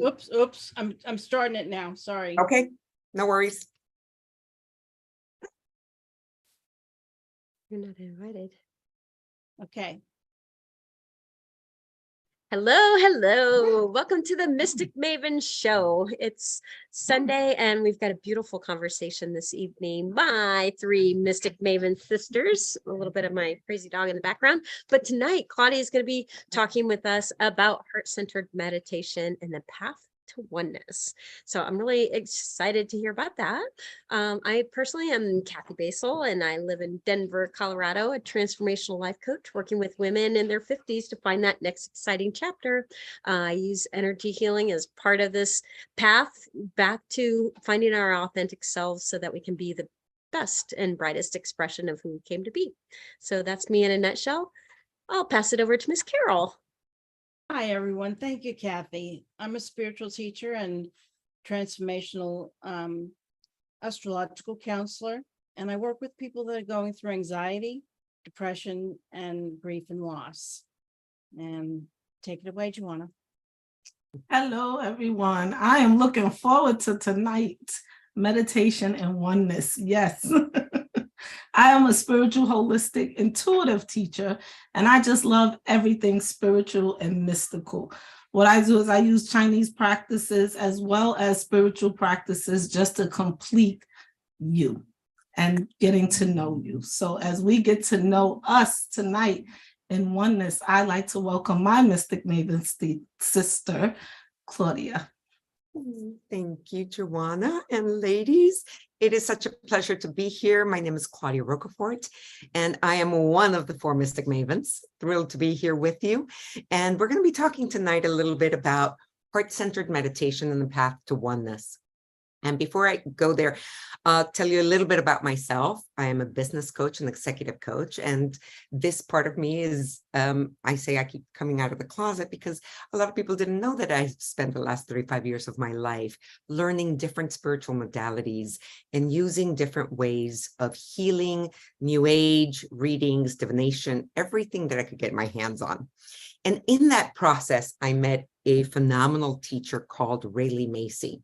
Oops. I'm starting it now. Sorry. Okay, no worries. You're not invited. Okay. Hello. Welcome to the Mystic Maven Show. It's Sunday and we've got a beautiful conversation this evening. My three Mystic Maven sisters, a little bit of my crazy dog in the background. But tonight, Claudia is going to be talking with us about heart-centered meditation and the path to oneness. So I'm really excited to hear about that. I personally am Kathy Basel and I live in Denver, Colorado, a transformational life coach working with women in their 50s to find that next exciting chapter. I use energy healing as part of this path back to finding our authentic selves so that we can be the best and brightest expression of who we came to be. So that's me in a nutshell. I'll pass it over to Miss Carol. Hi, everyone. Thank you, Kathy. I'm a spiritual teacher and transformational astrological counselor, and I work with people that are going through anxiety, depression, and grief and loss. And take it away, Joanna. Hello, everyone. I am looking forward to tonight's meditation and oneness. Yes. I am a spiritual, holistic, intuitive teacher, and I just love everything spiritual and mystical. What I do is I use Chinese practices as well as spiritual practices just to complete you and getting to know you. So as we get to know us tonight in oneness, I'd like to welcome my Mystic Maven sister, Claudia. Thank you, Joanna. And ladies, it is such a pleasure to be here. My name is Claudia Rocafort, and I am one of the four Mystic Mavens. Thrilled to be here with you. And we're going to be talking tonight a little bit about heart-centered meditation and the path to oneness. And before I go there, I'll tell you a little bit about myself. I am a business coach and executive coach. And this part of me is, I say I keep coming out of the closet because a lot of people didn't know that I spent the last 35 years of my life learning different spiritual modalities and using different ways of healing, new age, readings, divination, everything that I could get my hands on. And in that process, I met a phenomenal teacher called Rayleigh Macy,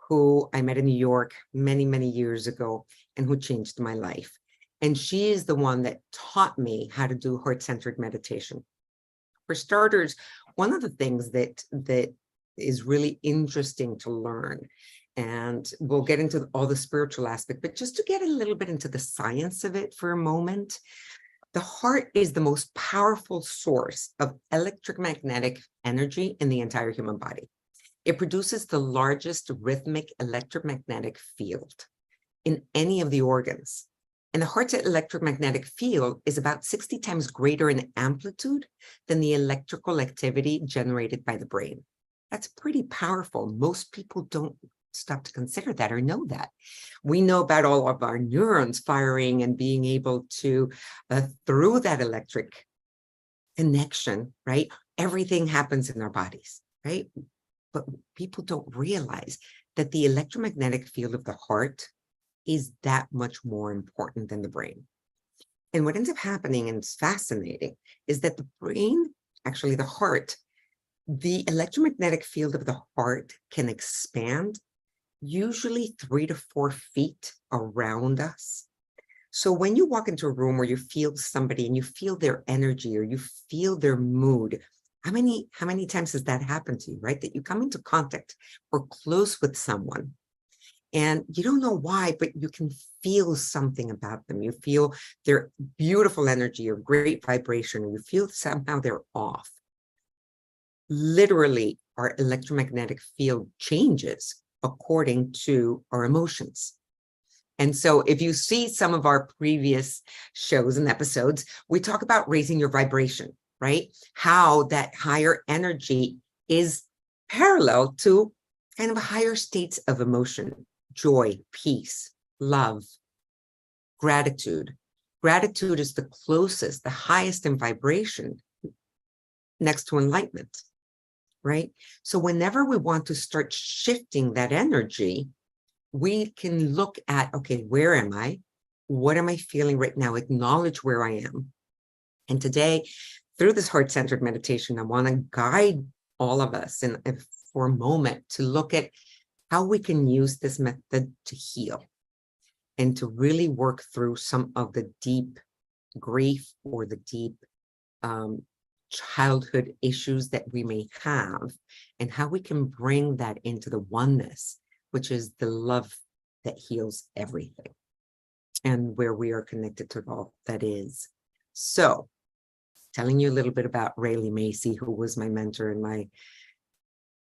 who I met in New York many, many years ago and who changed my life. And she is the one that taught me how to do heart-centered meditation. For starters, one of the things that is really interesting to learn, and we'll get into all the spiritual aspect, but just to get a little bit into the science of it for a moment, the heart is the most powerful source of electromagnetic energy in the entire human body. It produces the largest rhythmic electromagnetic field in any of the organs. And the heart's electromagnetic field is about 60 times greater in amplitude than the electrical activity generated by the brain. That's pretty powerful. Most people don't stop to consider that or know that. We know about all of our neurons firing and being able to, through that electric connection, right? Everything happens in our bodies, right? But people don't realize that the electromagnetic field of the heart is that much more important than the brain. And what ends up happening, and it's fascinating, is that the brain, actually the heart, the electromagnetic field of the heart can expand usually 3 to 4 feet around us. So when you walk into a room where you feel somebody and you feel their energy or you feel their mood, how many times has that happened to you, right? That you come into contact or close with someone and you don't know why, but you can feel something about them. You feel their beautiful energy or great vibration, or you feel somehow they're off. Literally, our electromagnetic field changes according to our emotions. And so if you see some of our previous shows and episodes, we talk about raising your vibration, right? How that higher energy is parallel to kind of higher states of emotion, joy, peace, love, gratitude. Gratitude is the closest, the highest in vibration next to enlightenment, right? So whenever we want to start shifting that energy, we can look at, okay, where am I? What am I feeling right now? Acknowledge where I am. And today, through this heart-centered meditation, I want to guide all of us in for a moment to look at how we can use this method to heal and to really work through some of the deep grief or the deep childhood issues that we may have, and how we can bring that into the oneness, which is the love that heals everything, and where we are connected to all that is. So, telling you a little bit about Rayleigh Macy, who was my mentor and my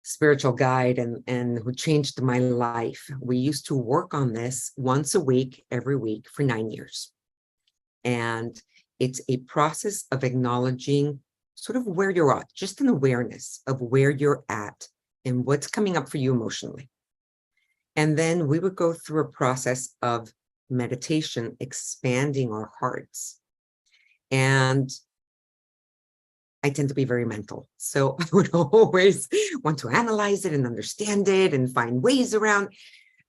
spiritual guide and who changed my life. We used to work on this once a week, every week for 9 years. And it's a process of acknowledging sort of where you're at, just an awareness of where you're at and what's coming up for you emotionally. And then we would go through a process of meditation, expanding our hearts. And I tend to be very mental. So I would always want to analyze it and understand it and find ways around.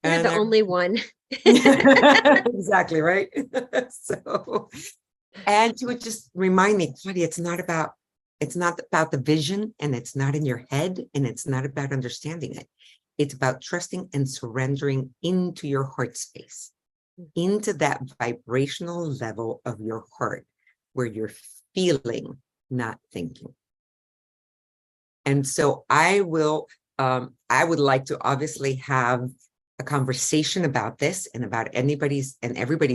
You're the only one. Exactly, right? So, and she would just remind me, Claudia, it's not about the vision, and it's not in your head, and it's not about understanding it. It's about trusting and surrendering into your heart space, into that vibrational level of your heart where you're feeling, not thinking. And so I would like to obviously have a conversation about this and about everybody's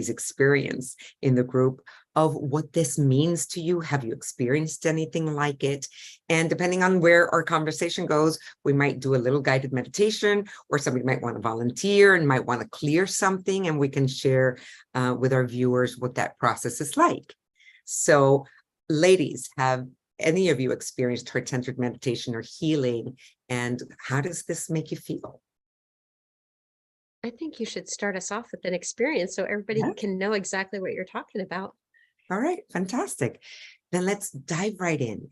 experience in the group of what this means to you. Have you experienced anything like it? And depending on where our conversation goes, we might do a little guided meditation, or somebody might want to volunteer and might want to clear something, and we can share with our viewers what that process is like. So, ladies, have any of you experienced heart-centered meditation or healing? And how does this make you feel? I think you should start us off with an experience so everybody can know exactly what you're talking about. All right, fantastic. Then let's dive right in.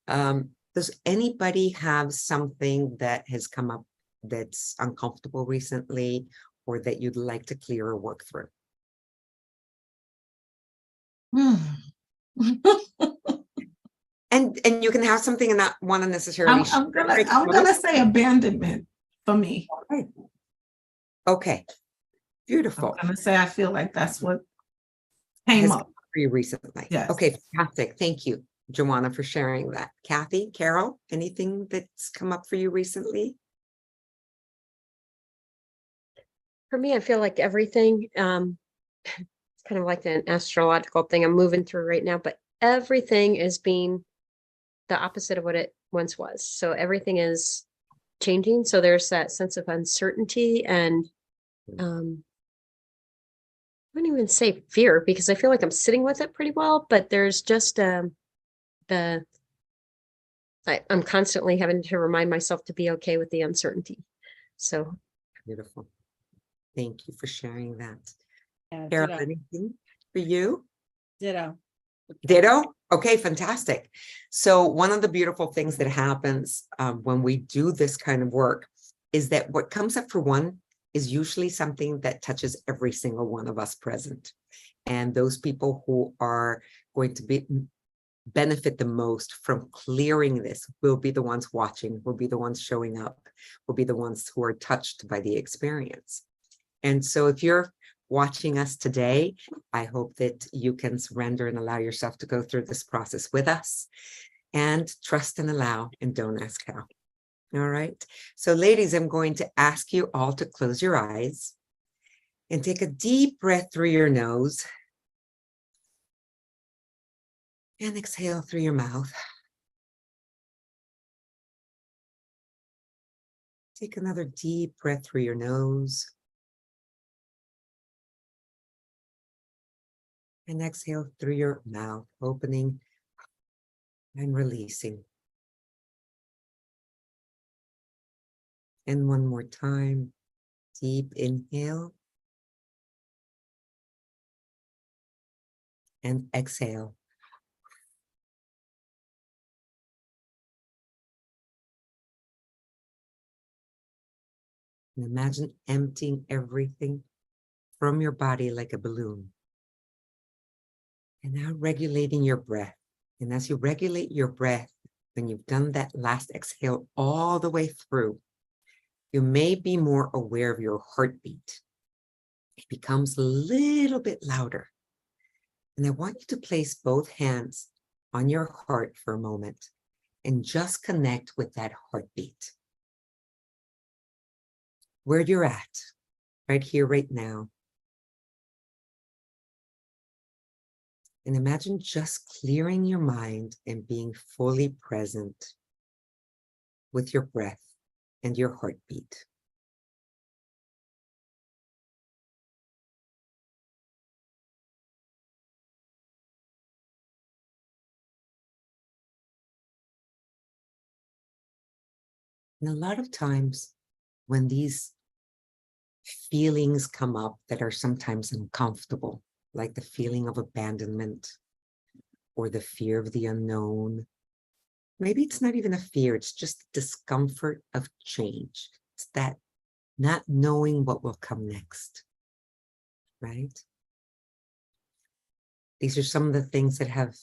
Does anybody have something that has come up that's uncomfortable recently, or that you'd like to clear or work through? And you can have something and not want to necessarily. I'm gonna say abandonment for me. Okay, beautiful. I'm gonna say I feel like that's what came up for you recently. Yes. Okay, fantastic. Thank you, Joanna, for sharing that. Kathy, Carol, anything that's come up for you recently? For me, I feel like everything, it's kind of like an astrological thing I'm moving through right now, but everything is being the opposite of what it once was. So everything is changing. So there's that sense of uncertainty and I wouldn't even say fear, because I feel like I'm sitting with it pretty well, but there's just I'm constantly having to remind myself to be okay with the uncertainty. So Beautiful. Thank you for sharing that. Yeah, Carol, ditto. anything for you? Ditto. Ditto? Okay, fantastic. So one of the beautiful things that happens when we do this kind of work is that what comes up for one is usually something that touches every single one of us present. And those people who are going to benefit the most from clearing this will be the ones watching, will be the ones showing up, will be the ones who are touched by the experience. And so if you're watching us today, I hope that you can surrender and allow yourself to go through this process with us, and trust and allow, and don't ask how. All right. So ladies, I'm going to ask you all to close your eyes and take a deep breath through your nose and exhale through your mouth. Take another deep breath through your nose and exhale through your mouth, opening and releasing. And one more time, deep inhale and exhale. And imagine emptying everything from your body like a balloon. And now regulating your breath. And as you regulate your breath, when you've done that last exhale all the way through, you may be more aware of your heartbeat. It becomes a little bit louder. And I want you to place both hands on your heart for a moment and just connect with that heartbeat. Where you're at, right here, right now. And imagine just clearing your mind and being fully present with your breath and your heartbeat. And a lot of times when these feelings come up that are sometimes uncomfortable, like the feeling of abandonment or the fear of the unknown, maybe it's not even a fear, it's just discomfort of change. It's that not knowing what will come next, right? These are some of the things that have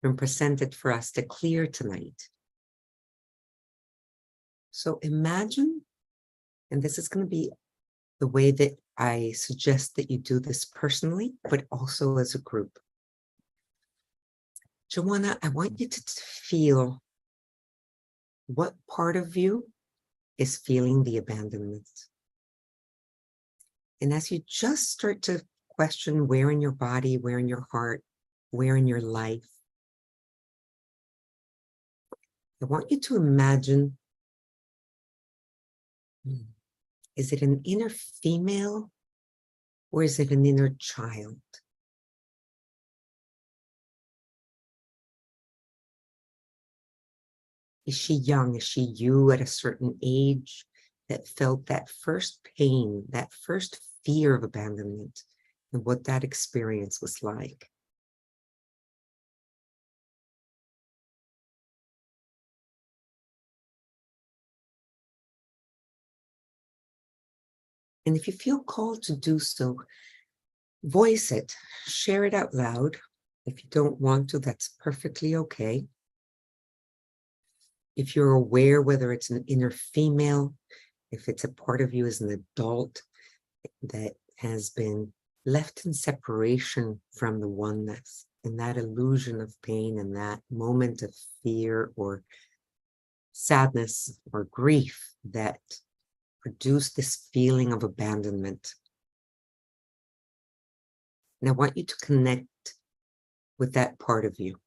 been presented for us to clear tonight. So imagine, and this is going to be the way that I suggest that you do this personally, but also as a group. Joanna, I want you to feel what part of you is feeling the abandonment. And as you just start to question where in your body, where in your heart, where in your life, I want you to imagine, is it an inner female or is it an inner child? Is she young? Is she you at a certain age that felt that first pain, that first fear of abandonment, and what that experience was like? And if you feel called to do so, voice it, share it out loud. If you don't want to, that's perfectly okay. If you're aware whether it's an inner female, if it's a part of you as an adult that has been left in separation from the oneness, and that illusion of pain and that moment of fear or sadness or grief that produced this feeling of abandonment. And I want you to connect with that part of you.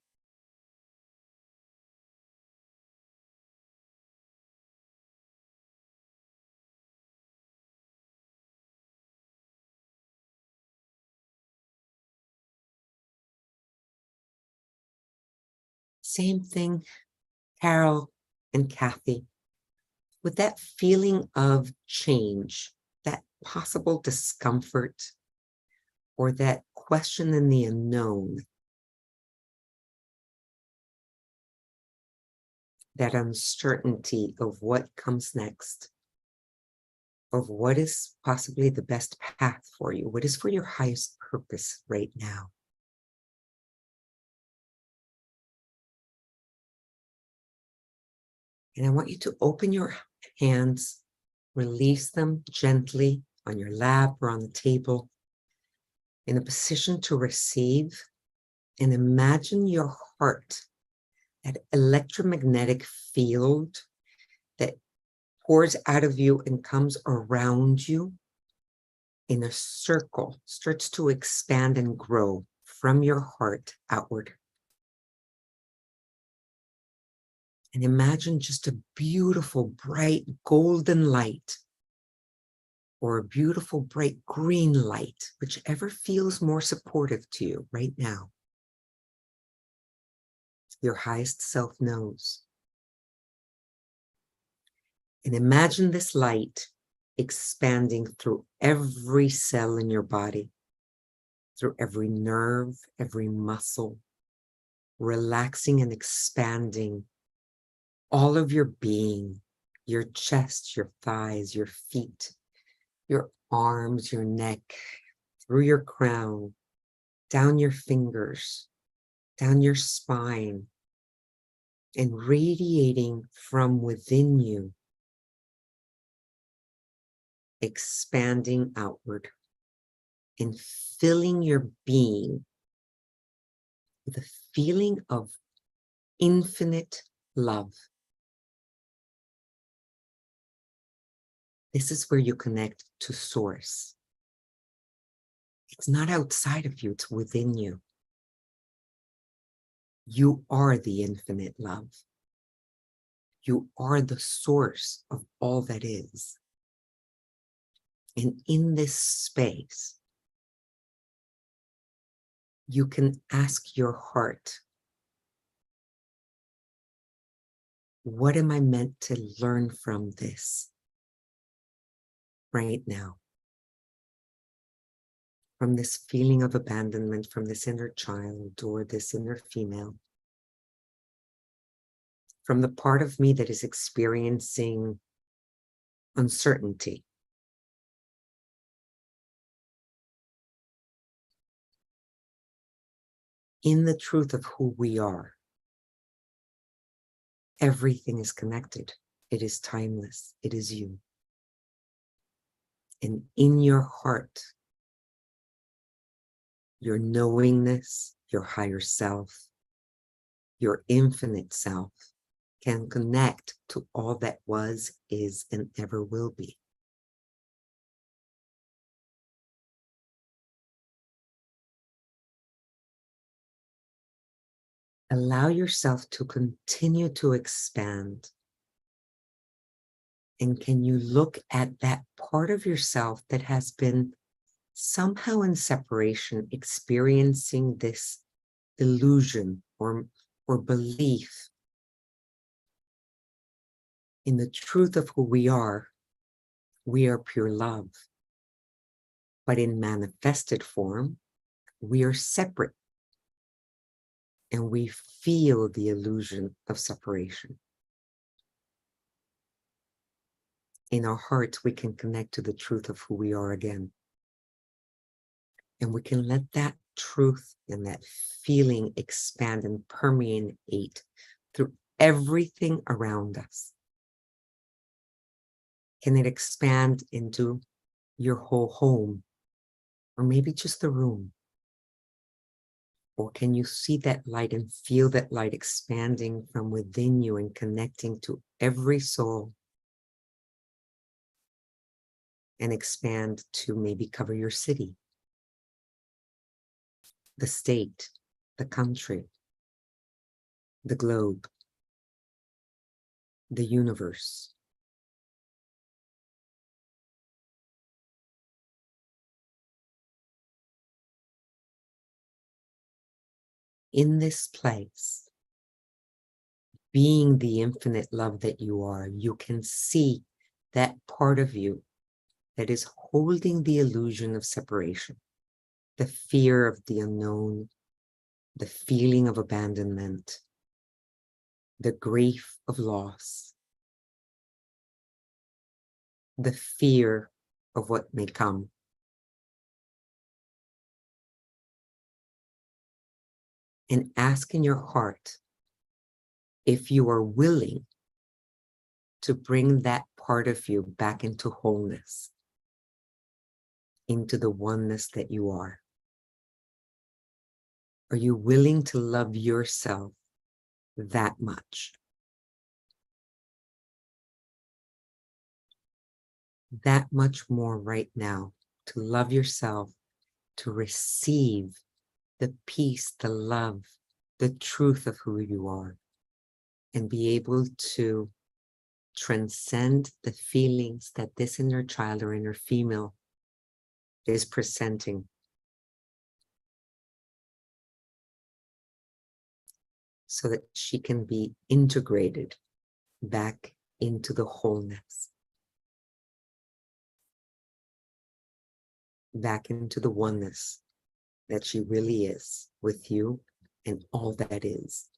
Same thing, Carol and Kathy, with that feeling of change, that possible discomfort, or that question in the unknown, that uncertainty of what comes next, of what is possibly the best path for you, what is for your highest purpose right now. And I want you to open your hands, release them gently on your lap or on the table in a position to receive, and imagine your heart, that electromagnetic field that pours out of you and comes around you in a circle, starts to expand and grow from your heart outward. And imagine just a beautiful, bright, golden light, or a beautiful, bright green light, whichever feels more supportive to you right now. Your highest self knows. And imagine this light expanding through every cell in your body, through every nerve, every muscle, relaxing and expanding all of your being, your chest, your thighs, your feet, your arms, your neck, through your crown, down your fingers, down your spine, and radiating from within you, expanding outward and filling your being with a feeling of infinite love. This is where you connect to Source. It's not outside of you, it's within you. You are the infinite love. You are the source of all that is. And in this space, you can ask your heart, what am I meant to learn from this right now? From this feeling of abandonment, from this inner child or this inner female, from the part of me that is experiencing uncertainty. In the truth of who we are, everything is connected. It is timeless. It is you. And in your heart, your knowingness, your higher self, your infinite self can connect to all that was, is, and ever will be. Allow yourself to continue to expand. And can you look at that part of yourself that has been somehow in separation, experiencing this illusion or belief in the truth of who we are pure love. But in manifested form, we are separate. And we feel the illusion of separation. In our hearts, we can connect to the truth of who we are again. And we can let that truth and that feeling expand and permeate through everything around us. Can it expand into your whole home, or maybe just the room? Or can you see that light and feel that light expanding from within you and connecting to every soul? And expand to maybe cover your city, the state, the country, the globe, the universe. In this place, being the infinite love that you are, you can see that part of you that is holding the illusion of separation, the fear of the unknown, the feeling of abandonment, the grief of loss, the fear of what may come. And ask in your heart if you are willing to bring that part of you back into wholeness, into the oneness that you are. Are you willing to love yourself that much? That much more right now, to love yourself, to receive the peace, the love, the truth of who you are, and be able to transcend the feelings that this inner child or inner female is presenting. So that she can be integrated back into the wholeness, back into the oneness that she really is with you and all that is.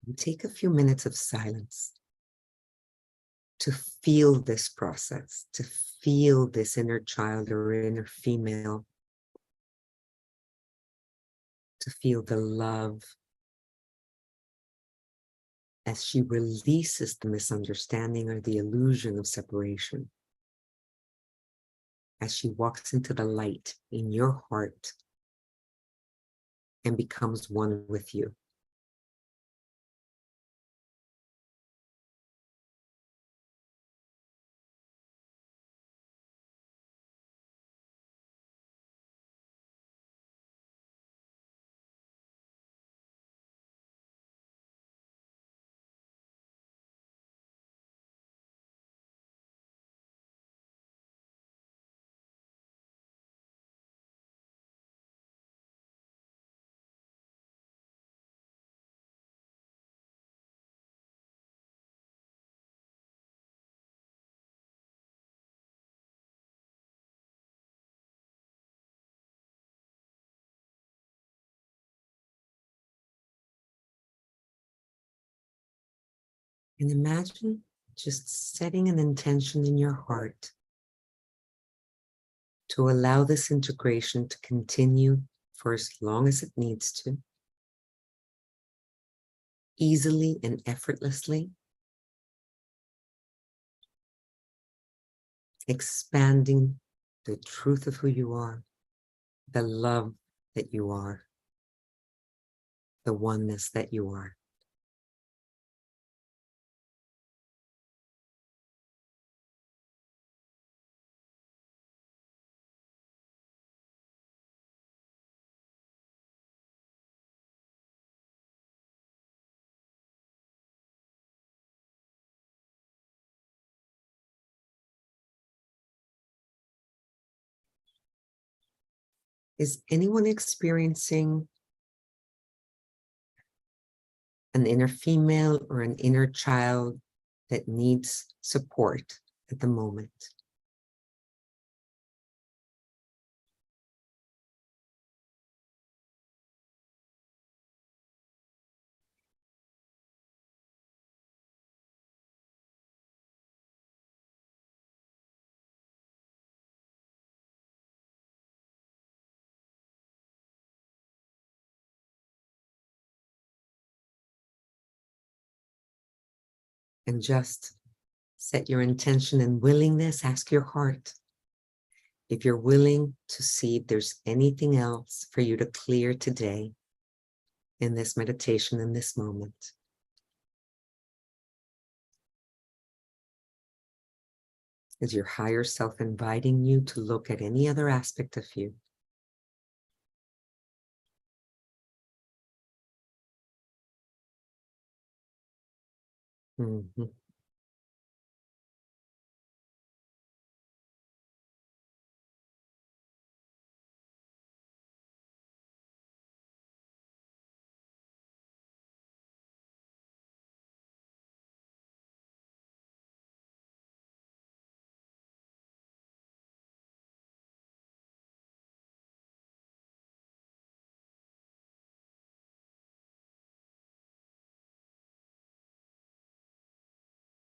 And take a few minutes of silence to feel this process, to feel this inner child or inner female, to feel the love as she releases the misunderstanding or the illusion of separation, as she walks into the light in your heart and becomes one with you. And imagine just setting an intention in your heart to allow this integration to continue for as long as it needs to, easily and effortlessly, expanding the truth of who you are, the love that you are, the oneness that you are. Is anyone experiencing an inner female or an inner child that needs support at the moment? And just set your intention and willingness. Ask your heart if you're willing to see if there's anything else for you to clear today in this meditation, in this moment. Is your higher self inviting you to look at any other aspect of you? Mhm.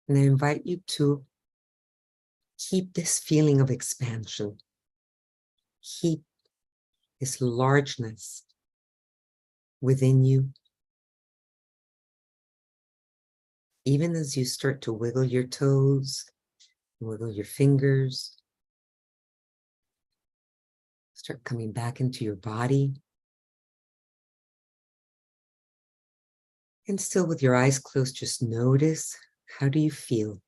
And I invite you to keep this feeling of expansion. Keep this largeness within you. Even as you start to wiggle your toes, wiggle your fingers, start coming back into your body. And still with your eyes closed, just notice, how do you feel?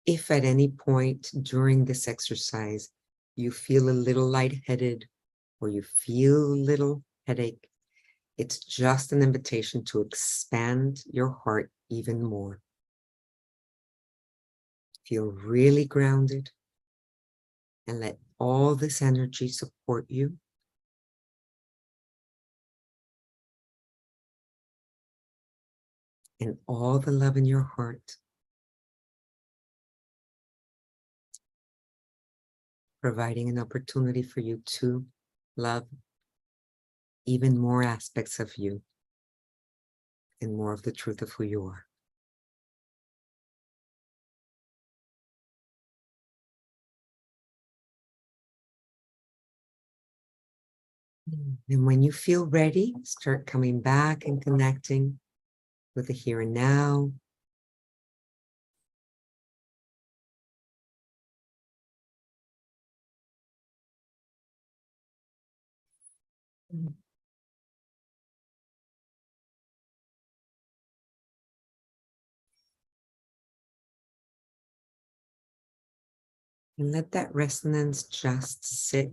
If at any point during this exercise you feel a little lightheaded or you feel a little headache, it's just an invitation to expand your heart even more. Feel really grounded and let all this energy support you. And all the love in your heart, providing an opportunity for you to love even more aspects of you and more of the truth of who you are. And when you feel ready, start coming back and connecting with the here and now. And let that resonance just sit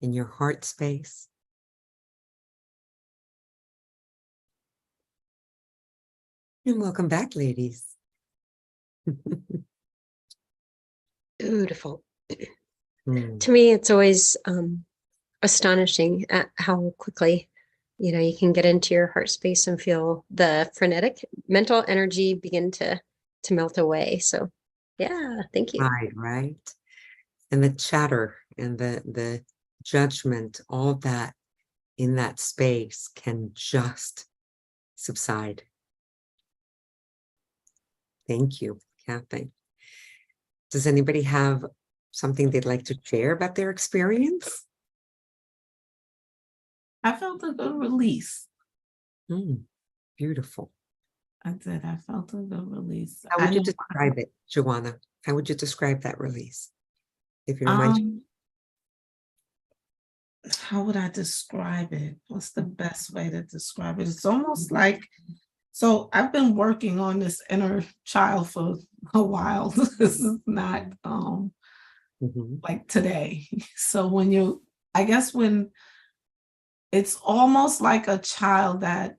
in your heart space. And welcome back, ladies. Beautiful. Mm, To me, it's always astonishing at how quickly, you can get into your heart space and feel the frenetic mental energy begin to melt away. So yeah, thank you. right. And the chatter and the judgment, all that in that space can just subside. Thank you, Kathy. Does anybody have something they'd like to share about their experience? I felt a good release. Mm, beautiful. I did. I felt a good release. How would you describe it, Joanna? How would you describe that release? If you don't mind. How would I describe it? What's the best way to describe it? It's almost like, so I've been working on this inner child for a while. This is not Mhm. like today. So I guess when it's almost like a child that's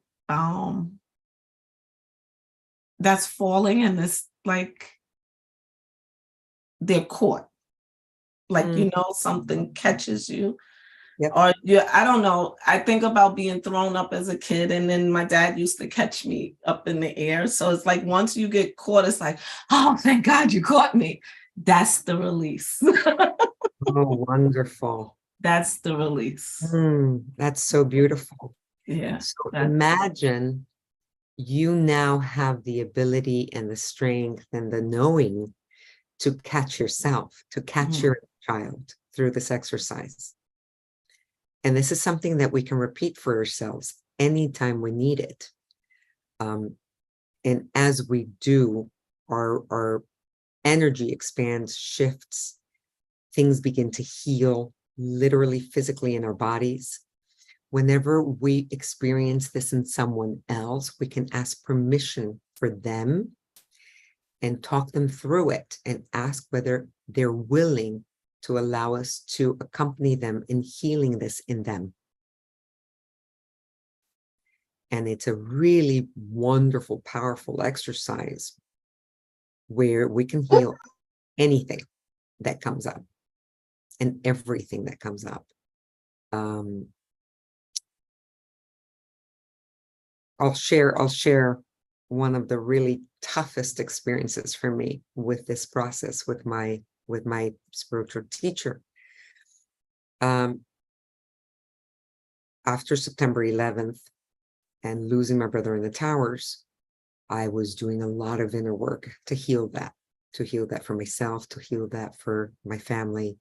falling and it's like they're caught. Like, something catches you. Yep. Or I don't know. I think about being thrown up as a kid, and then my dad used to catch me up in the air. So it's like once you get caught, it's like, oh, thank God you caught me. That's the release. Oh, wonderful. That's the release. That's so beautiful. Yeah. So imagine you now have the ability and the strength and the knowing to catch yourself, to catch your child through this exercise. And this is something that we can repeat for ourselves anytime we need it. And as we do, our energy expands, shifts, things begin to heal, literally, physically in our bodies. Whenever we experience this in someone else, we can ask permission for them and talk them through it and ask whether they're willing to allow us to accompany them in healing this in them. And it's a really wonderful, powerful exercise where we can heal anything that comes up and everything that comes up. I'll share one of the really toughest experiences for me with this process with my spiritual teacher. After September 11th and losing my brother in the towers, I was doing a lot of inner work to heal that for myself, to heal that for my family,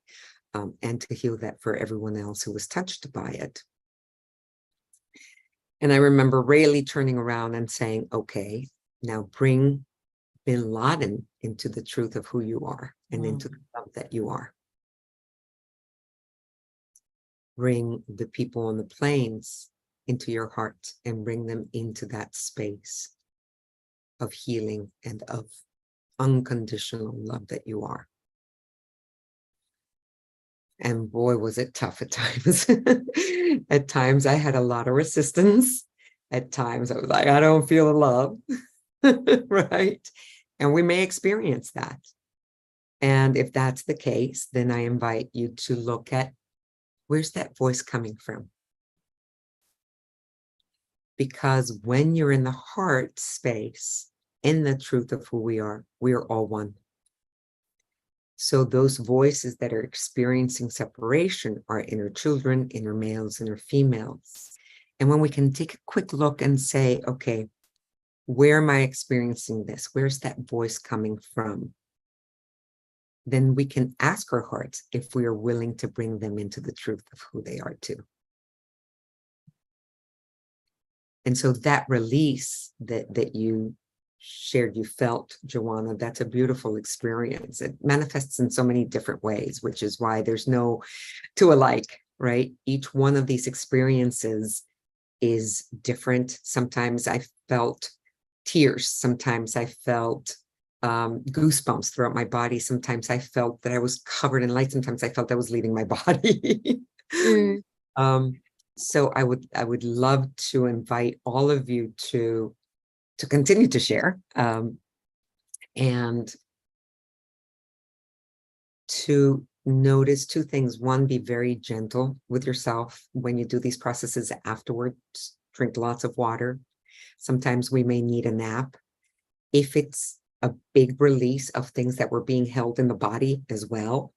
and to heal that for everyone else who was touched by it. And I remember really turning around and saying, okay, now bring Bin Laden into the truth of who you are and into the love that you are. Bring the people on the planes into your heart and bring them into that space of healing and of unconditional love that you are. And boy, was it tough at times. At times I had a lot of resistance. At times I was like, I don't feel the love. Right? And we may experience that. And if that's the case, then I invite you to look at, where's that voice coming from? Because when you're in the heart space, in the truth of who we are all one. So those voices that are experiencing separation are inner children, inner males, inner females. And when we can take a quick look and say, okay, where am I experiencing this? Where's that voice coming from? Then we can ask our hearts if we are willing to bring them into the truth of who they are too. And so that release that you shared, you felt, Joanna, that's a beautiful experience. It manifests in so many different ways, which is why there's no two alike, right? Each one of these experiences is different. Sometimes I felt tears. Sometimes I felt goosebumps throughout my body. Sometimes I felt that I was covered in light. Sometimes I felt I was leaving my body. So I would love to invite all of you to continue to share and to notice two things. One, be very gentle with yourself when you do these processes afterwards. Drink lots of water. Sometimes we may need a nap. If it's a big release of things that were being held in the body as well,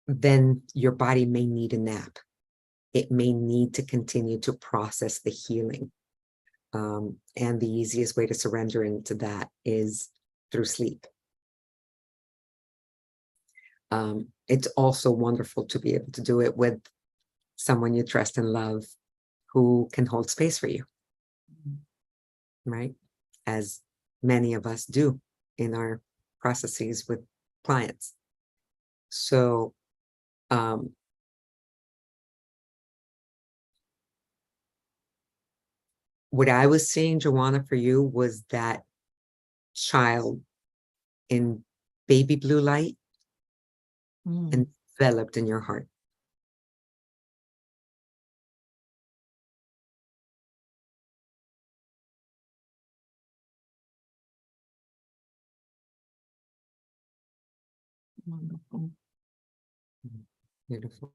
then your body may need a nap. It may need to continue to process the healing. And the easiest way to surrender into that is through sleep. It's also wonderful to be able to do it with someone you trust and love who can hold space for you, right? As many of us do in our processes with clients. So, what I was seeing, Joanna, for you was that child in baby blue light enveloped in your heart. Wonderful. Beautiful.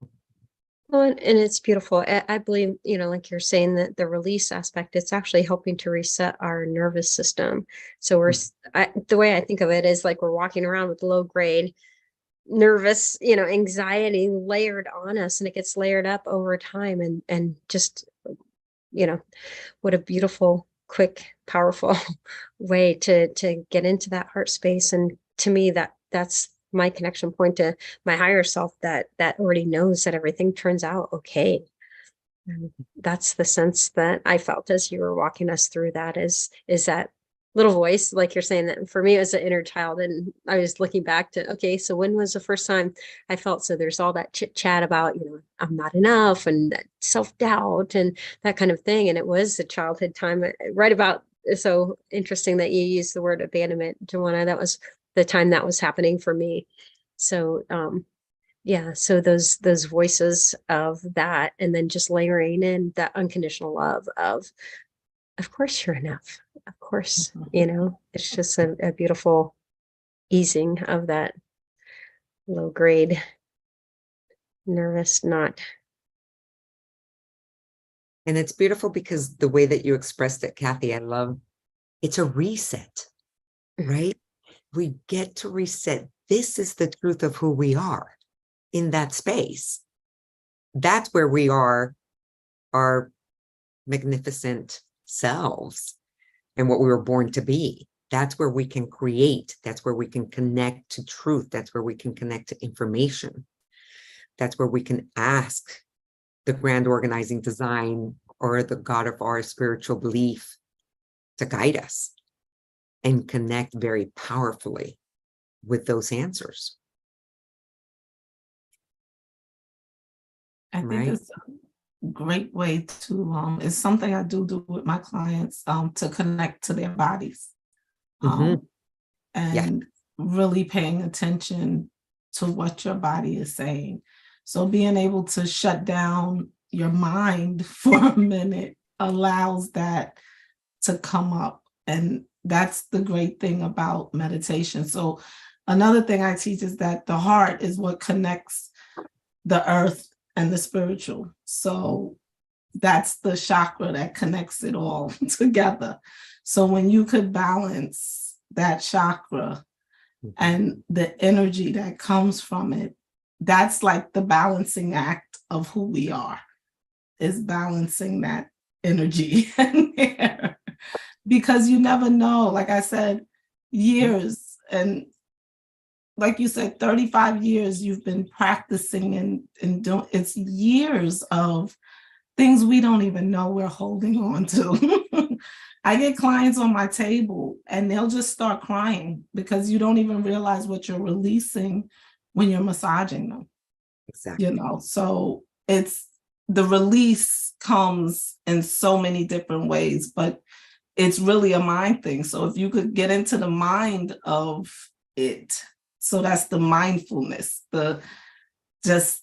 Well, and it's beautiful. I believe, like you're saying, that the release aspect, it's actually helping to reset our nervous system. So the way I think of it is like we're walking around with low grade nervous, anxiety layered on us, and it gets layered up over time. And just, what a beautiful, quick, powerful way to get into that heart space. And to me, that's my connection point to my higher self that already knows that everything turns out okay. And that's the sense that I felt as you were walking us through that is that little voice, like you're saying, that for me it was an inner child. And I was looking back to, okay, so when was the first time I felt, so there's all that chit chat about, I'm not enough and self-doubt and that kind of thing. And it was a childhood time, right about, so interesting that you used the word abandonment, Joanna. That was the time that was happening for me. So yeah, so those voices of that, and then just layering in that unconditional love of course you're enough, of course, it's just a beautiful easing of that low grade nervous knot. And it's beautiful because the way that you expressed it, Kathy, I love, it's a reset, right? We get to reset. This is the truth of who we are in that space. That's where we are our magnificent selves and what we were born to be. That's where we can create. That's where we can connect to truth. That's where we can connect to information. That's where we can ask the grand organizing design or the God of our spiritual belief to guide us and connect very powerfully with those answers. I think Right. it's a great way to, it's something I do with my clients to connect to their bodies. And really paying attention to what your body is saying. So being able to shut down your mind for a minute allows that to come up. And that's the great thing about meditation. So another thing I teach is that the heart is what connects the earth and the spiritual. So that's the chakra that connects it all together. So when you could balance that chakra and the energy that comes from it, that's like the balancing act of who we are, is balancing that energy in there. Because you never know, like I said, years, and like you said, 35 years you've been practicing and doing, it's years of things we don't even know we're holding on to. I get clients on my table and they'll just start crying because you don't even realize what you're releasing when you're massaging them. Exactly. You know, so it's the release comes in so many different ways, but it's really a mind thing. So if you could get into the mind of it, so that's the mindfulness, the just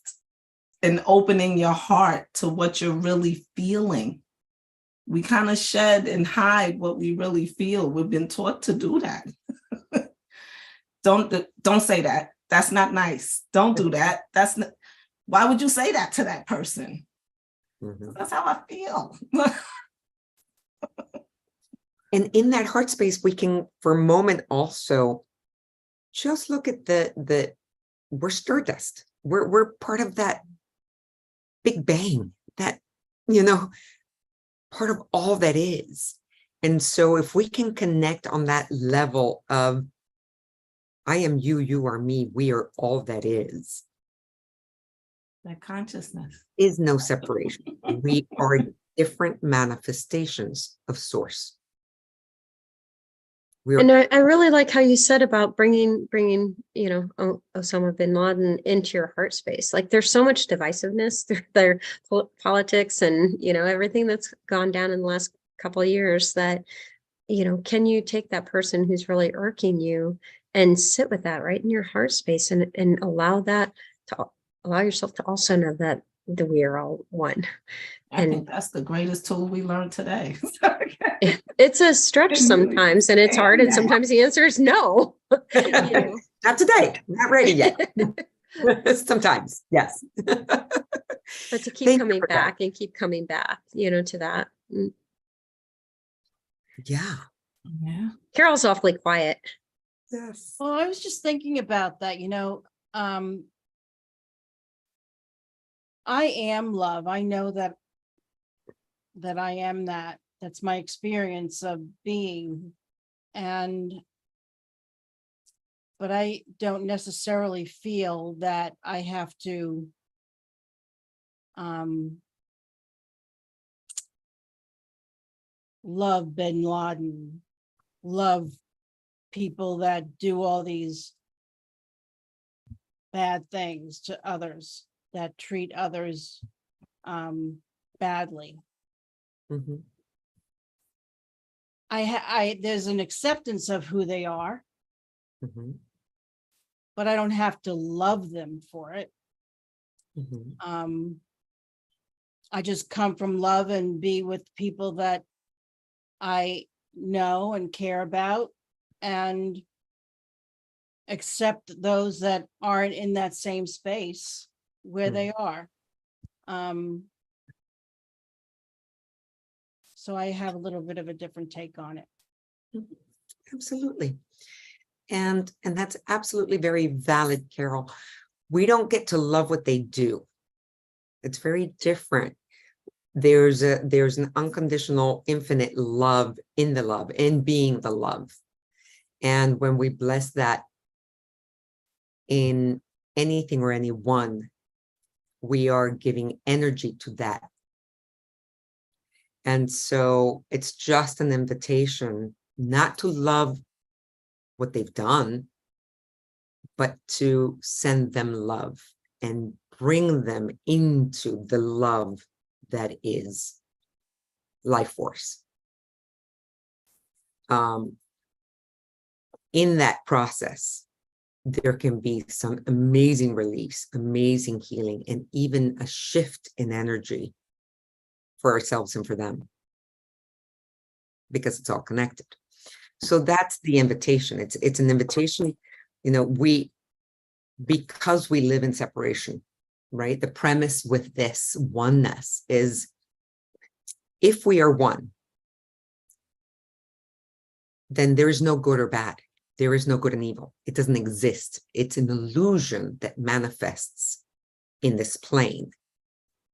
and opening your heart to what you're really feeling. We kind of shed and hide what we really feel. We've been taught to do that. Don't say that. That's not nice. Don't do that. That's not, why would you say that to that person? That's how I feel. And in that heart space, we can, for a moment, also just look at the we're stardust. We're part of that Big Bang, that, you know, part of all that is. And so if we can connect on that level of I am you, you are me, we are all that is. That consciousness. Is no separation. We are different manifestations of source. And I really like how you said about bringing, you know, Osama bin Laden into your heart space. Like there's so much divisiveness through their politics and, you know, everything that's gone down in the last couple of years that, you know, can you take that person who's really irking you and sit with that right in your heart space and allow that to allow yourself to also know that we are all one. I think that's the greatest tool we learned today. It's a stretch sometimes and it's hard. And sometimes the answer is no. You know? Not today, not ready yet. Sometimes, yes. But to keep coming back and keep coming back, you know, to that. Yeah. Yeah. Carol's awfully quiet. Yes. Well, I was just thinking about that, you know, I am love. I know that I am that. That's my experience of being. But I don't necessarily feel that I have to love bin Laden, love people that do all these bad things to others, that treat others badly. Mm-hmm. There's an acceptance of who they are, Mm-hmm. but I don't have to love them for it. Mm-hmm. I just come from love and be with people that I know and care about and accept those that aren't in that same space where they are. So I have a little bit of a different take on it. Absolutely. And that's absolutely very valid, Carol. We don't get to love what they do. It's very different. There's an unconditional, infinite love in the love, in being the love. And when we bless that in anything or anyone, we are giving energy to that. And so it's just an invitation not to love what they've done, but to send them love and bring them into the love that is life force. In that process, there can be some amazing reliefs, amazing healing, and even a shift in energy for ourselves and for them, because it's all connected. So that's the invitation. It's an invitation, you know, because we live in separation, right? The premise with this oneness is if we are one, then there is no good or bad. There is no good and evil. It doesn't exist. It's an illusion that manifests in this plane.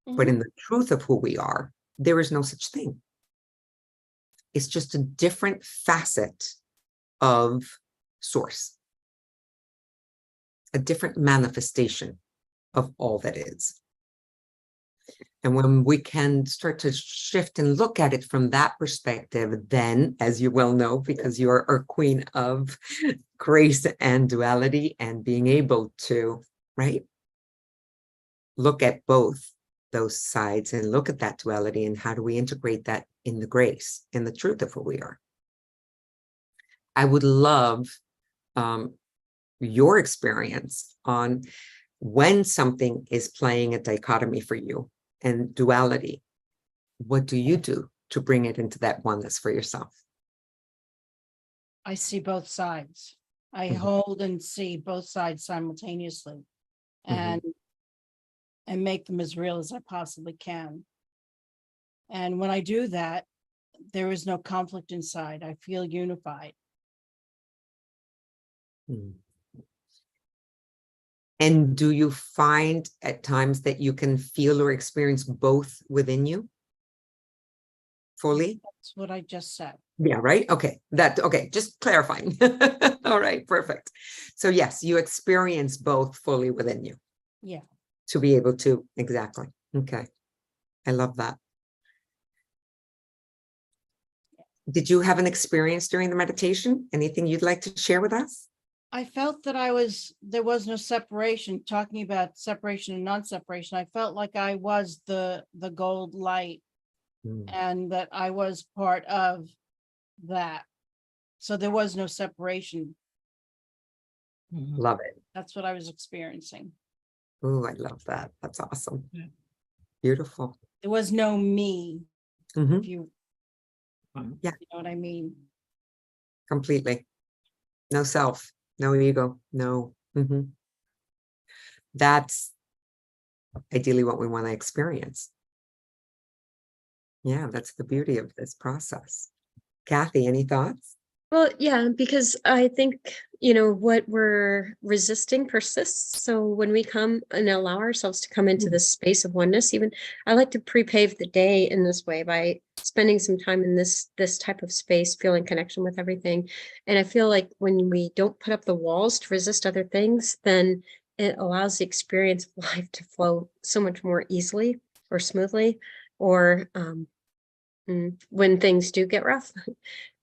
But in the truth of who we are, there is no such thing. It's just a different facet of source, a different manifestation of all that is. And when we can start to shift and look at it from that perspective, then, as you well know, because you're our queen of grace and duality and being able to, right, look at both those sides and look at that duality and how do we integrate that in the grace, in the truth of who we are. I would love your experience on when something is playing a dichotomy for you and duality. What do you do to bring it into that oneness for yourself? I see both sides. I hold and see both sides simultaneously and make them as real as I possibly can. And when I do that, there is no conflict inside. I feel unified. And do you find at times that you can feel or experience both within you fully? That's what I just said. Yeah, right. Okay. Okay. Just clarifying. All right. Perfect. So yes, you experience both fully within you. Yeah. To be able to, exactly. Okay. I love that. Did you have an experience during the meditation? Anything you'd like to share with us? I felt that there was no separation, talking about separation and non-separation. I felt like I was the gold light and that I was part of that. So there was no separation. Love it. That's what I was experiencing. Oh, I love that. That's awesome. Yeah. Beautiful. There was no me, if you, Yeah. you know what I mean? Completely. No self, no ego, no. That's ideally what we want to experience. Yeah, that's the beauty of this process. Kathy, any thoughts? Well, yeah, because I think, what we're resisting persists. So when we come and allow ourselves to come into this space of oneness, even I like to pre-pave the day in this way by spending some time in this type of space, feeling connection with everything. And I feel like when we don't put up the walls to resist other things, then it allows the experience of life to flow so much more easily or smoothly, or when things do get rough.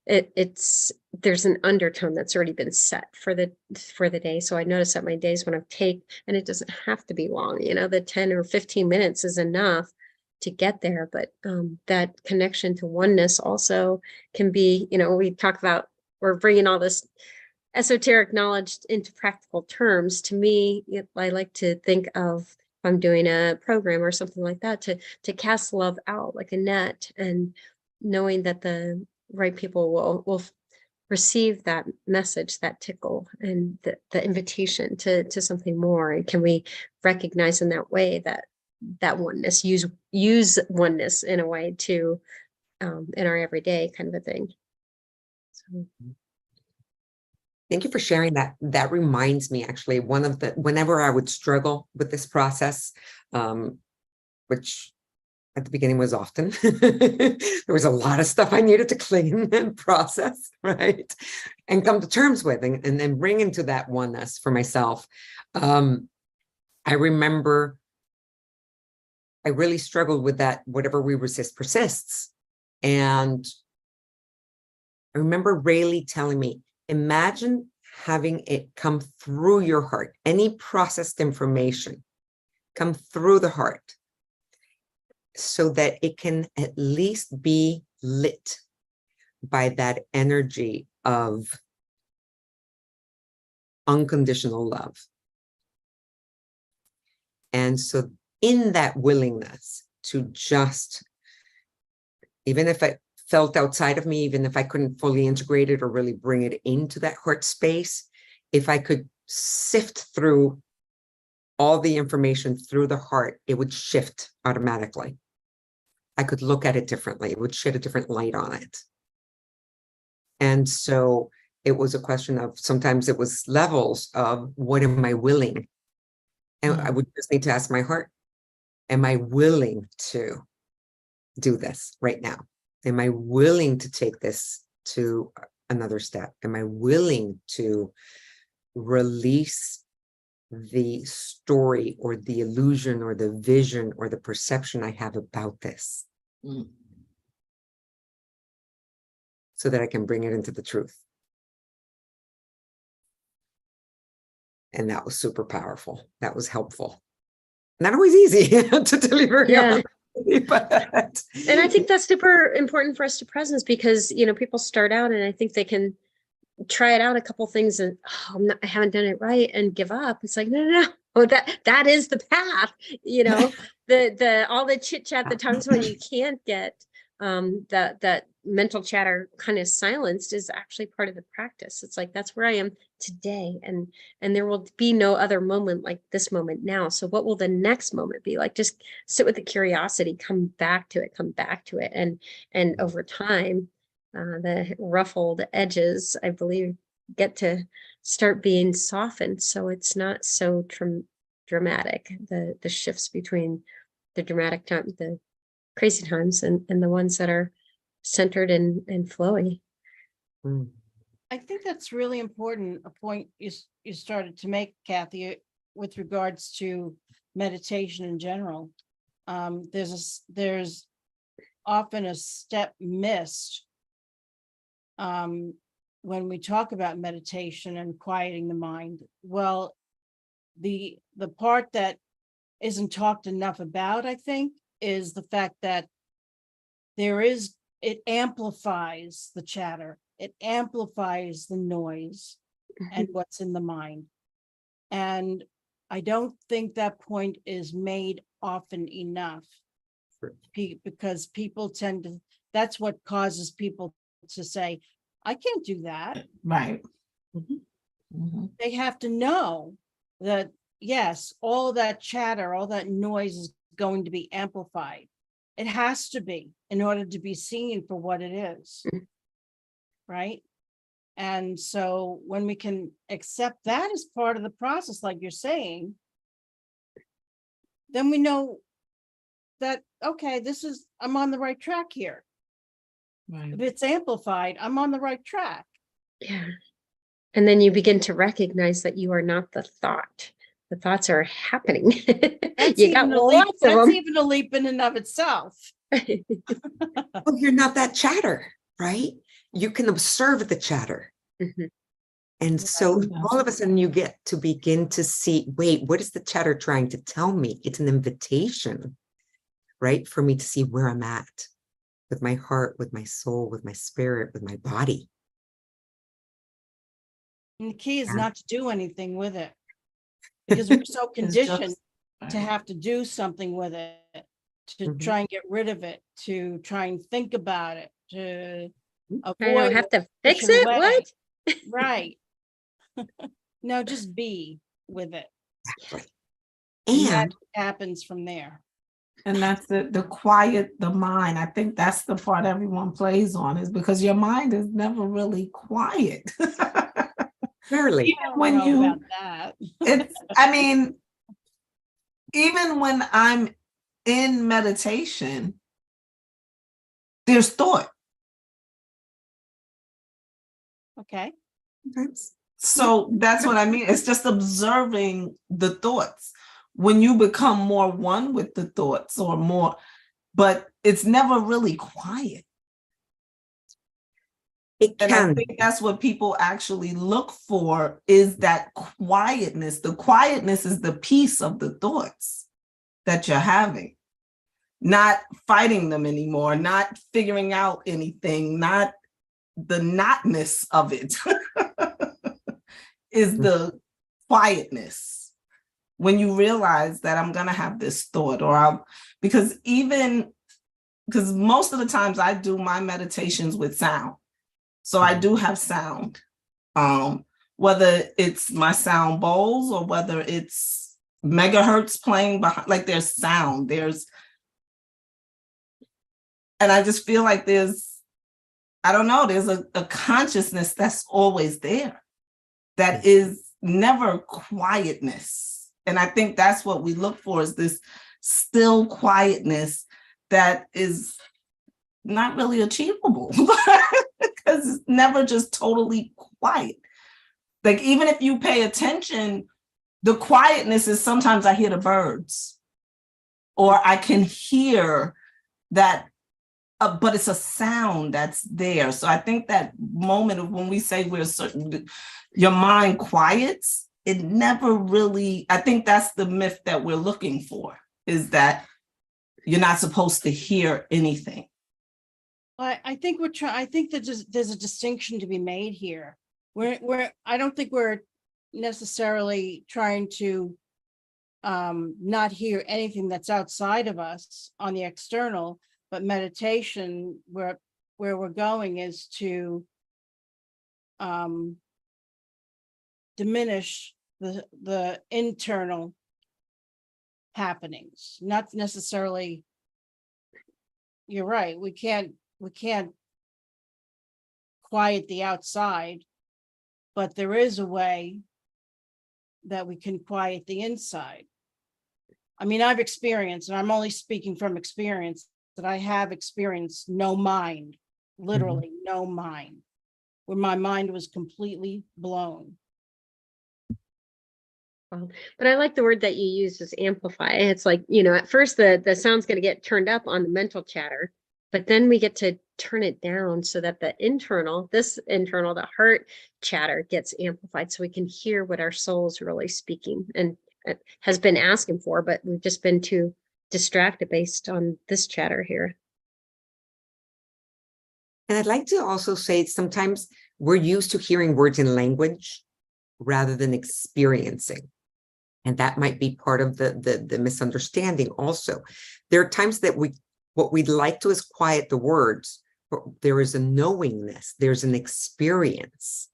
There's an undertone that's already been set for the day. So I notice that my days when I take, and it doesn't have to be long, the 10 or 15 minutes is enough to get there. But that connection to oneness also can be, we talk about, we're bringing all this esoteric knowledge into practical terms. To me, I like to think of, if I'm doing a program or something like that, to cast love out like a net, and knowing that the right people will receive that message, that tickle, and the invitation to something more. And can we recognize in that way that oneness, use oneness in a way to in our everyday kind of a thing. So. Thank you for sharing that. That reminds me, actually, whenever I would struggle with this process, which at the beginning was often, there was a lot of stuff I needed to clean and process, right? And come to terms with, and then bring into that oneness for myself. I remember I really struggled with that, whatever we resist persists. And I remember Rayleigh telling me, imagine having it come through your heart, any processed information come through the heart, so that it can at least be lit by that energy of unconditional love. And so in that willingness to just, even if it felt outside of me, even if I couldn't fully integrate it or really bring it into that heart space, if I could sift through all the information through the heart, it would shift automatically. I could look at it differently. It would shed a different light on it. And so it was a question of, sometimes it was levels of, what am I willing? And I would just need to ask my heart, am I willing to do this right now? Am I willing to take this to another step? Am I willing to release the story or the illusion or the vision or the perception I have about this, so that I can bring it into the truth? And that was super powerful. That was helpful. Not always easy to deliver. Yeah. But And I think that's super important for us to presence, because, you know, people start out and I think they can try it out a couple things and, oh, I haven't done it right, and give up. It's like, no. Oh, that is the path, you know, the all the chit chat, the times when you can't get that mental chatter kind of silenced, is actually part of the practice. It's like, that's where I am today, and there will be no other moment like this moment now. So what will the next moment be like? Just sit with the curiosity, come back to it, and over time, the ruffled edges, I believe, get to start being softened, so it's not so dramatic, the shifts between the dramatic time, the crazy times, and the ones that are centered and flowy. I think that's really important, a point you started to make, Kathy, with regards to meditation in general. There's often a step missed when we talk about meditation and quieting the mind. Well, the part that isn't talked enough about, I think, is the fact that it amplifies the chatter. It amplifies the noise and what's in the mind. And I don't think that point is made often enough, because people tend to, that's what causes people to say, I can't do that. Right. They have to know that, yes, all that chatter, all that noise is going to be amplified. It has to be, in order to be seen for what it is. Right? And so when we can accept that as part of the process, like you're saying, then we know that, okay, I'm on the right track here. Right. If it's amplified, I'm on the right track. Yeah. And then you begin to recognize that you are not the thought. The thoughts are happening. You got lots of them. That's even a leap in and of itself. well, you're not that chatter, right? You can observe the chatter. And so all of a sudden you get to begin to see, wait, what is the chatter trying to tell me? It's an invitation, right? For me to see where I'm at with my heart, with my soul, with my spirit, with my body. And the key is not to do anything with it, because we're so conditioned to have to do something with it, to try and get rid of it, to try and think about it, to avoid. I don't have to fix it. Away. What? Right. No, just be with it. Exactly. And And that happens from there. And that's the quiet, the mind. I think that's the part everyone plays on, is because your mind is never really quiet. rarely. When you, about that. it's, I mean, even when I'm in meditation, there's thought. Okay. So that's what I mean. It's just observing the thoughts. When you become more one with the thoughts, or more, but it's never really quiet. It And I can. think that's what people actually look for, is that quietness. The quietness is the peace of the thoughts that you're having, not fighting them anymore, not figuring out anything, not the notness of it is the quietness. When you realize that I'm going to have this thought, or because most of the times I do my meditations with sound. So I do have sound, whether it's my sound bowls or whether it's megahertz playing behind, like there's sound, there's And I just feel like I don't know, there's a consciousness that's always there that is never quietness. And I think that's what we look for, is this still quietness that is not really achievable because it's never just totally quiet. Like, even if you pay attention, the quietness is sometimes I hear the birds, or I can hear that, but it's a sound that's there. So I think that moment of when we say your mind quiets, it never really, I think that's the myth that we're looking for, is that you're not supposed to hear anything. I think I think that there's a distinction to be made here. I don't think we're necessarily trying to not hear anything that's outside of us on the external, but meditation, where we're going is to diminish the internal happenings, not necessarily. You're right, we can't quiet the outside, but there is a way that we can quiet the inside. I mean, I've experienced, and I'm only speaking from experience, that I have experienced no mind, literally no mind, where my mind was completely blown. But I like the word that you use, is amplify. It's like, at first the sound's going to get turned up on the mental chatter, but then we get to turn it down so that the heart chatter gets amplified, so we can hear what our soul's really speaking and has been asking for, but we've just been too distracted based on this chatter here. And I'd like to also say, sometimes we're used to hearing words in language rather than experiencing. And that might be part of the misunderstanding also. There are times that what we'd like to is quiet the words, but there is a knowingness, there's an experience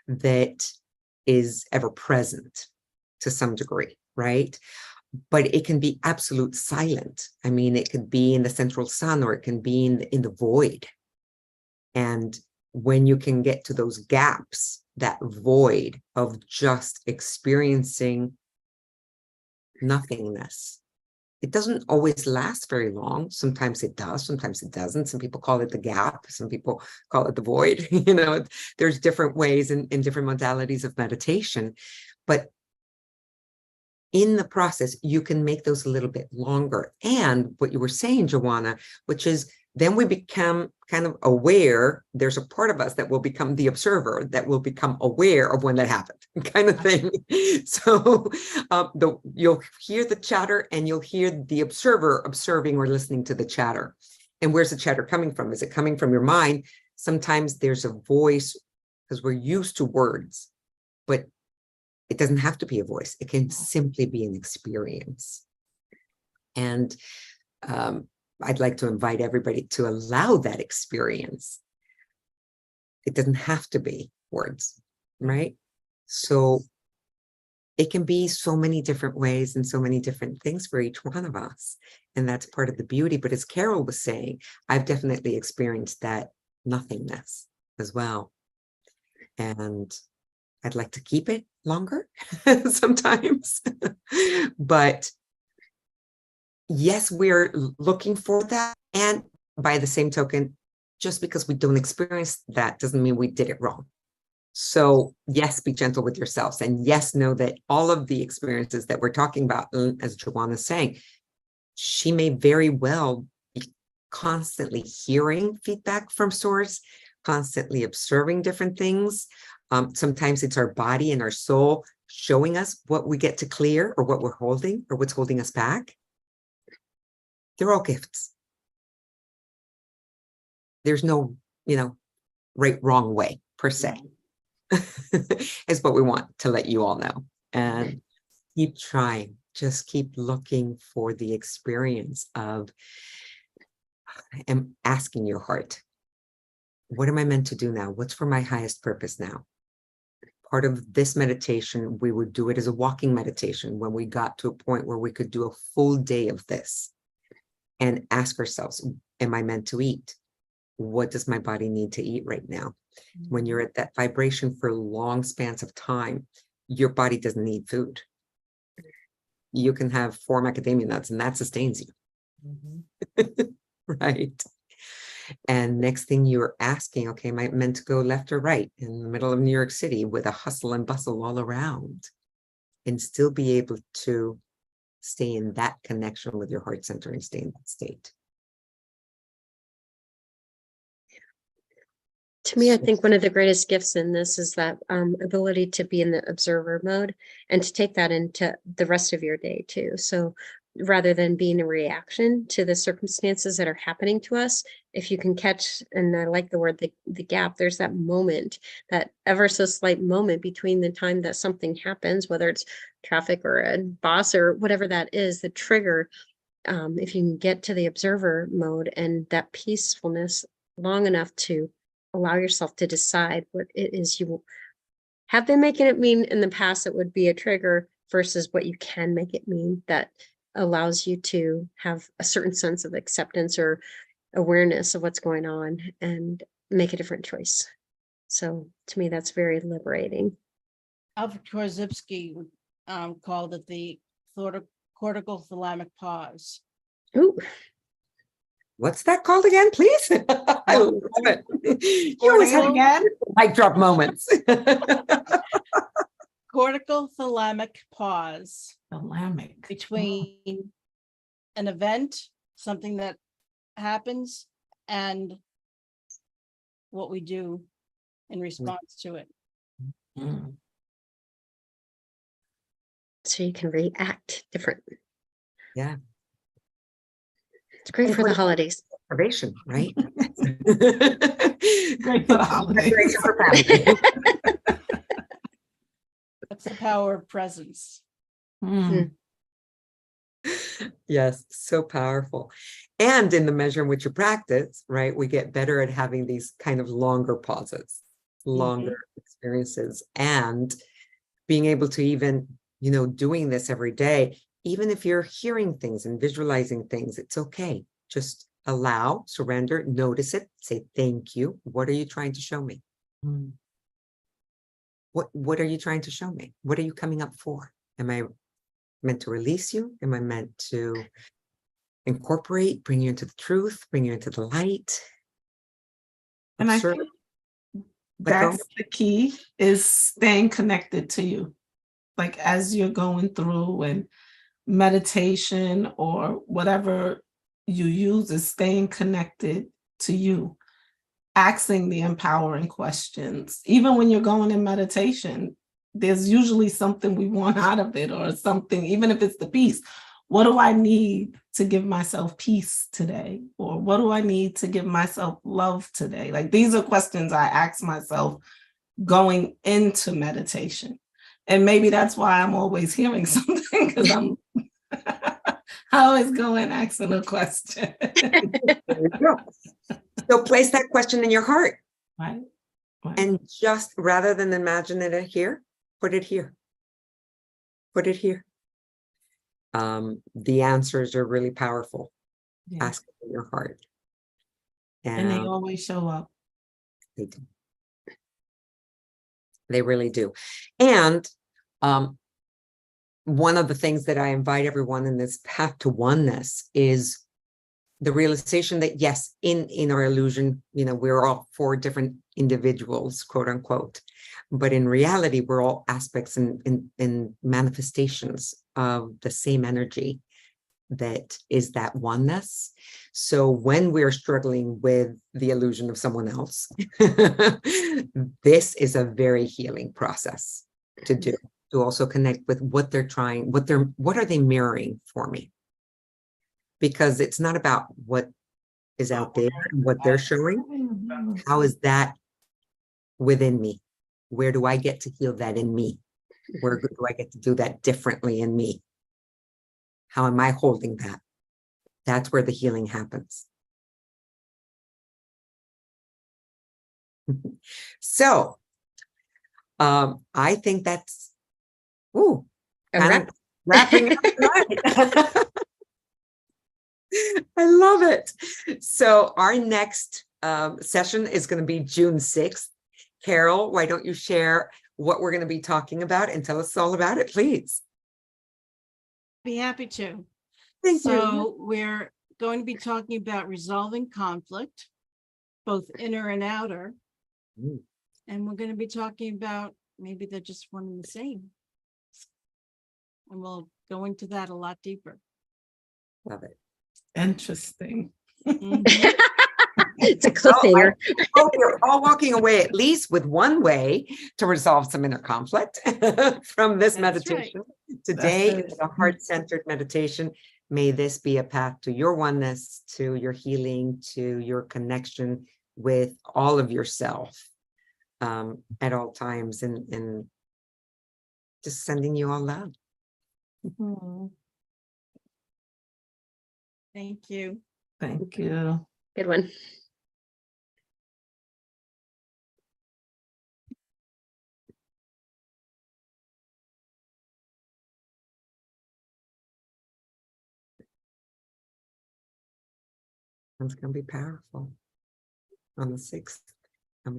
that is ever present to some degree, right? But it can be absolute silent. I mean, it could be in the central sun, or it can be in the void. And when you can get to those gaps, that void of just experiencing nothingness, it doesn't always last very long. Sometimes it does, sometimes it doesn't. Some people call it the gap, some people call it the void. There's different ways and different modalities of meditation, but in the process, you can make those a little bit longer. And what you were saying, Joanna, which is, then we become kind of aware. There's a part of us that will become the observer, that will become aware of when that happened, kind of thing. So you'll hear the chatter, and you'll hear the observer observing or listening to the chatter. And where's the chatter coming from? Is it coming from your mind? Sometimes there's a voice, because we're used to words, but it doesn't have to be a voice. It can simply be an experience. And I'd like to invite everybody to allow that experience. It doesn't have to be words, right? So it can be so many different ways and so many different things for each one of us. And that's part of the beauty. But as Carol was saying, I've definitely experienced that nothingness as well. And I'd like to keep it longer sometimes, but yes, we're looking for that. And by the same token, just because we don't experience that doesn't mean we did it wrong. So yes, be gentle with yourselves, and yes, know that all of the experiences that we're talking about, as Joanna's saying, she may very well be constantly hearing feedback from source, constantly observing different things. Sometimes it's our body and our soul showing us what we get to clear, or what we're holding, or what's holding us back. They're all gifts. There's no, right, wrong way per se. Is what we want to let you all know. And keep trying. Just keep looking for the experience of, and asking your heart, what am I meant to do now? What's for my highest purpose now? Part of this meditation, we would do it as a walking meditation when we got to a point where we could do a full day of this. and ask ourselves, am I meant to eat? What does my body need to eat right now? When you're at that vibration for long spans of time, your body doesn't need food. You can have 4 macadamia nuts and that sustains you. Right. And next thing you're asking, okay, am I meant to go left or right in the middle of New York City with a hustle and bustle all around and still be able to stay in that connection with your heart center and stay in that state? To me, I think one of the greatest gifts in this is that ability to be in the observer mode and to take that into the rest of your day too. So rather than being a reaction to the circumstances that are happening to us, if you can catch, and I like the word, the gap, there's that moment, that ever so slight moment between the time that something happens, whether it's traffic or a boss or whatever that is, the trigger. If you can get to the observer mode and that peacefulness long enough to allow yourself to decide what it is you have been making it mean in the past that would be a trigger versus what you can make it mean, that allows you to have a certain sense of acceptance or awareness of what's going on and make a different choice. So to me, that's very liberating. Alfred Korzybski called it the cortical thalamic pause. Ooh, What's that called again, please? I love it. You always have Again? mic drop moments. Cortical thalamic pause Thalamic. between an event, something that happens, and what we do in response to it. Mm. so you can react different. Yeah. It's great And for the what- holidays. Probation, right? Great for the holidays. Preparation for family. That's the power of presence. Mm. Yes, so powerful. And in the measure in which you practice, right, we get better at having these kind of longer pauses, longer experiences, and being able to even, doing this every day, even if you're hearing things and visualizing things, it's okay. Just allow, surrender, notice it, say thank you. What are you trying to show me? Mm. What are you trying to show me? What are you coming up for? Am I meant to release you? Am I meant to incorporate, bring you into the truth, bring you into the light? And I Observe, think let go. that's the key, is staying connected to you. Like as you're going through and meditation or whatever you use, is staying connected to you, asking the empowering questions. Even when you're going in meditation, there's usually something we want out of it, or something, even if it's the peace. What do I need to give myself peace today? Or what do I need to give myself love today? Like these are questions I ask myself going into meditation. And maybe that's why I'm always hearing something, because I'm I always go in asking a question. There you go. So place that question in your heart, Right? Right. and just rather than imagine it here, put it here. Put it here. The answers are really powerful. Yeah. Ask it in your heart. And they And always show up. they do. They really do. And one of the things that I invite everyone in this path to oneness is the realization that, yes, in our illusion, we're all 4 different individuals, quote unquote, but in reality, we're all aspects and manifestations of the same energy that is that oneness. So when we're struggling with the illusion of someone else, this is a very healing process to do, to also connect with what they're trying, what are they mirroring for me? Because it's not about what is out there and what they're showing. How is that within me? Where do I get to heal that in me? Where do I get to do that differently in me? How am I holding that? That's where the healing happens. So, I think that's, A kind wrap. of wrapping up tonight. I love it. So our next session is going to be June 6th. Carol, why don't you share what we're going to be talking about and tell us all about it, please? Be happy to. Thank you. So we're going to be talking about resolving conflict, both inner and outer. Mm. And we're going to be talking about maybe they're just one and the same. And we'll go into that a lot deeper. Love it. Interesting. Mhm. It's a cliffhanger. Hope you're all walking away at least with one way to resolve some inner conflict from this That's meditation. Today That's is a heart-centered meditation. May this be a path to your oneness, to your healing, to your connection with all of yourself at all times, and just sending you all love. Mhm. Thank you. Thank you. Good one. It's going to be powerful on the 6th.